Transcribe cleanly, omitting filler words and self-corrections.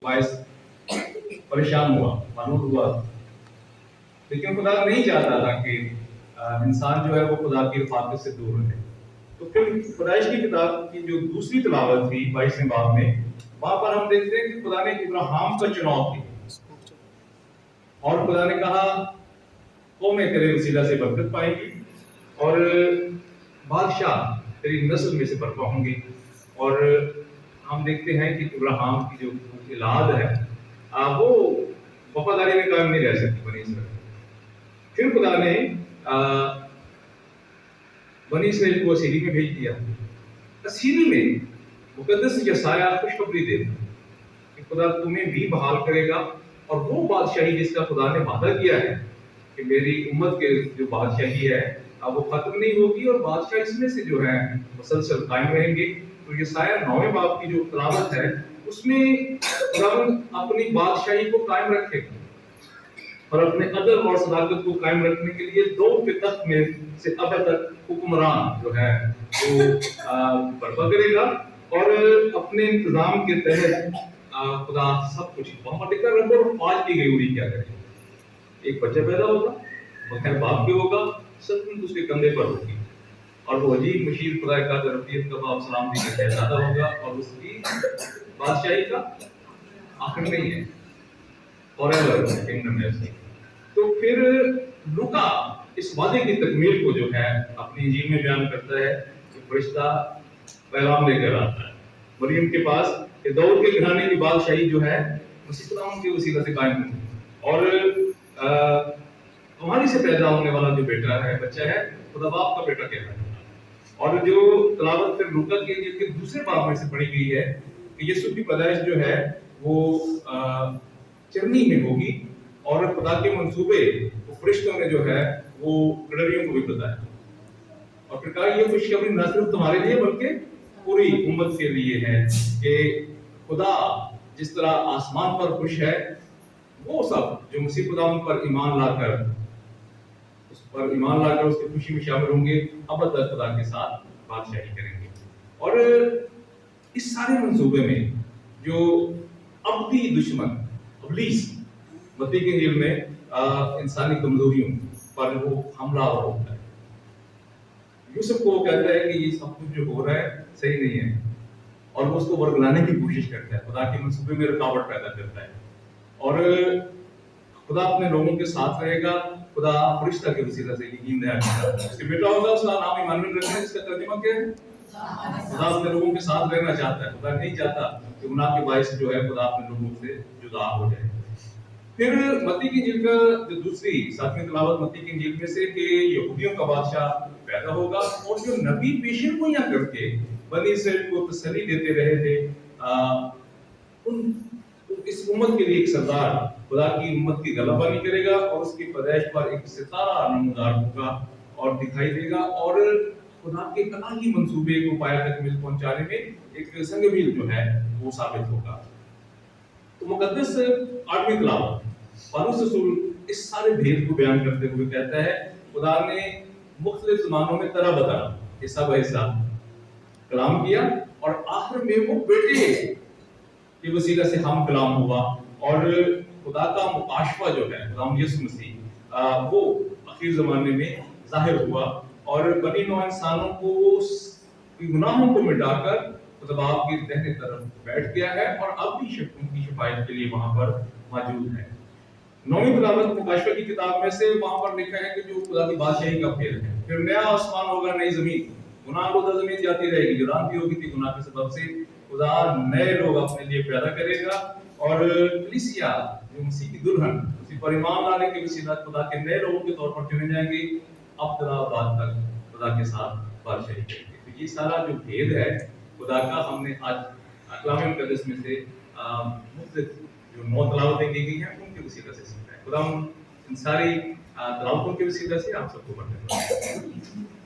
बायस परेशान हुआ, मानूर हुआ, लेकिन खुदा नहीं चाहता था कि इंसान जो है वो खुदा की रफ़ाक़त से दूर रहे। तो फिर पैदाइश की किताब की जो दूसरी तिलावत थी 22वें बाब में, वहाँ पर हम देखते हैं कि खुदा ने इब्राहिम का चुनाव किया और खुदा ने कहा कौमें तेरे वसीला से बरकत पाएंगी और बादशाह तेरी नस्ल में से बर्पा होंगे। और हम देखते हैं कि इब्राहिम की जो औलाद है वो वफादारी में कायम नहीं रह सकती बनी इसराइल। फिर खुदा ने बनी इसराइल को असीरी में भेज दिया। असीरी में मुकद्दस यसाया खुशखबरी देता कि खुदा तुम्हें भी बहाल करेगा और वो बादशाही जिसका खुदा ने वादा किया है कि मेरी उम्मत के जो बादशाही है अब वो खत्म नहीं होगी और बादशाह इसमें से जो है मुसलसल कायम रहेंगे। तो यसाया 9वें बाब की जो तिलावत है उसमें खुदावंद अपनी बादशाही को कायम रखेगा और अपने अदल और सदाकत को कायम रखने के लिए दो के तख्त में से अब तक हुक्मरान जो है वो बर्पा करेगा और अपने इंतजाम के तहत खुदा सब कुछ वहां पर लिखा रब और फाज की गई उड़ी क्या करेगी। एक बच्चा पैदा होगा, बगैर बाप के होगा, सब कुछ उसके कंधे पर होगी और वो अजीब मशीर खुदा का रफीक का बाप सलामती का शहजादा होगा और उसकी बादशाही का आखिर नहीं है फॉरएवर किंगडम है उसकी। तो फिर लूका इस वादे की तकमील को जो है अपनी इंजील में बयान करता है कि फरिश्ता पैगाम लेकर आता है मरियम के पास कि दाऊद के घराने की बादशाही जो है मसीह सलाम के वसीला से कायम होगी और तुम्हारी से पैदा होने वाला जो बेटा है बच्चा है खुदा बाप का बेटा कहलाएगा। और जो तिलावत फिर लूका के इंजील के दूसरे बाब में से पढ़ी गई है कि यीशु की पैदाइश जो है वो चरनी में होगी और खुदा के मंसूबे वो फरिश्तों ने जो है वो गडरियों को भी बताया और फिर कहा ये खुशखबरी न सिर्फ तुम्हारे लिए बल्कि पूरी उम्मत के लिए है कि खुदा जिस तरह आसमान पर खुश है वो सब जो मसीह खुदा उन पर ईमान लाकर उस पर ईमान लाकर उसकी खुशी में शामिल होंगे अब तक खुदा के साथ बादशाही करेंगे। और इस सारे मंसूबे में जो अब्दी दुश्मन इब्लीस मत्ती के इंजील में इंसानी कमजोरियों पर वो हमला होता है। यूसुफ को कहता है कि ये सब कुछ जो हो रहा है सही नहीं है और वो उसको बरगलाने की कोशिश करता है, खुदा के मंसूबे में रुकावट पैदा करता है और खुदा अपने लोगों के साथ रहेगा। खुदा फरिश्ता के वसीला से यकीन दया उसके बेटा होगा, उसका नाम इमानुएल रखना है, इसका तर्जुमा क्या है? खुदा अपने लोगों के साथ रहना चाहता है। खुदा नहीं चाहता कि गुनाह के बायस जो है खुदा अपने लोगों से जुदा हो जाए। फिर मत्ती की इंजील का जो दूसरी 7वीं तिलावत मत्ती की इंजील में से कि यहूदियों का बादशाह पैदा होगा और जो नबी पेशन गोइयां करके बनी इसराइल को तसल्ली देते रहे थे इस उम्मत के लिए एक सरदार खुदा की उम्मत की गलबानी करेगा और उसकी पैदाइश पर एक सितारा नमूदार होगा और दिखाई देगा और खुदा के इलाही मंसूबे को पाया तकमील पहुंचाने में एक संगमील जो है वो साबित होगा। तो मुकद्दस 8वीं तिलावत पौलुस रसूल इस सारे भेद को बयान करते हुए कहता है खुदा ने मुख्तलिफ ज़मानों में तरह बता हिस्सा ब हिस्सा कलाम किया और आखिर में वो बेटे के वसीला से हम कलाम हुआ और खुदा का मुकाशफा जो है खुदा यीशु मसीह वो आखिर ज़माने में जाहिर हुआ और बनी नौ इंसानों को गुनाहों को मिटाकर खुदा बाप की दाहिने तरफ बैठ गया है और अब भी उनकी शफायत के लिए वहां पर मौजूद है। 9वीं तिलावत मुकाशफा की किताब में से वहां पर लिखा है कि जो खुदा की बादशाही का फेर है, फिर नया आसमान होगा नई जमीन, गुनाहगार जमीन जाती रहेगी जो रात भी होगी थी गुनाह के सबब से, खुदा नए लोग अपने लिए पैदा करेगा और कलीसिया जो मसीह की दुल्हन उसी पर ईमान लाने के वसीला खुदा के नए लोगों के तौर पर चुने जाएंगे अब बाद तक खुदा के साथ बादशाही करेंगे। तो ये सारा जो भेद है खुदा का हमने आज कलाम मुकद्दस में से मुख्तलिफ जो 9 तिलावतें की गई हैं उनके वसीला से सीखा है। खुदा इन सारी तिलावतों के वसीला से आप सबको बरकत दे।